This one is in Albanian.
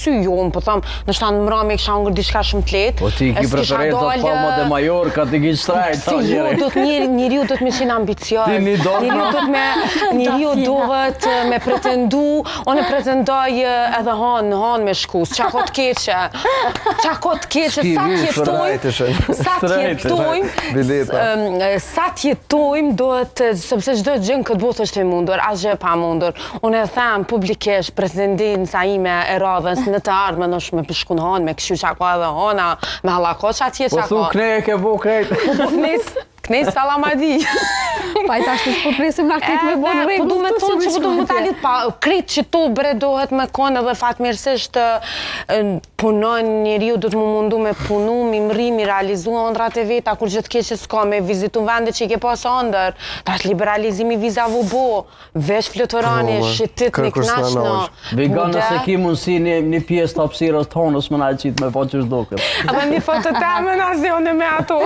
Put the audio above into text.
sy jo, më po thëmë, në shtanë mërami kësha ngër diçka shumë të letë. Po ti ki preferencat Palma de Mallorca, ti ki shtrajt. Si jo, njeriu do të me qenë ambicios. Njeriu dohet me pretendu, unë pretendoj edhe hanë me shkus, qa ko të keqe, sa t'jetojmë, dohet, sepse çdo gjë këtë botë është e mundur, asgjë pa mundur. Unë e them publikisht pretendenca ime e radhës në të ardhme në shumë me pishku në hanë, me këshu qako edhe hana, me halako që atje qako. Po thu knej e ke bo krejt. Knej salamadi. Pa i tashtë po presim nga krejt me bo në regull. Po du me tonë që po du me talit pa krejt që tu bre dohet me konë edhe fatmirësisht punon njeriu do të mu mundu me punu, mi mri, mi realizu ëndrat e veta, kur gjithë keqe s'ka me vizitu vende që i ke pas ëndër, tash liberalizimi vizavu bo, vesh fluturani, shitit me knashno. Vegan nëse ki mundësi një pjesë të hapësirës tonës më na qitë me po që shdo këtë. Edhe një foto temen asë unë me ato.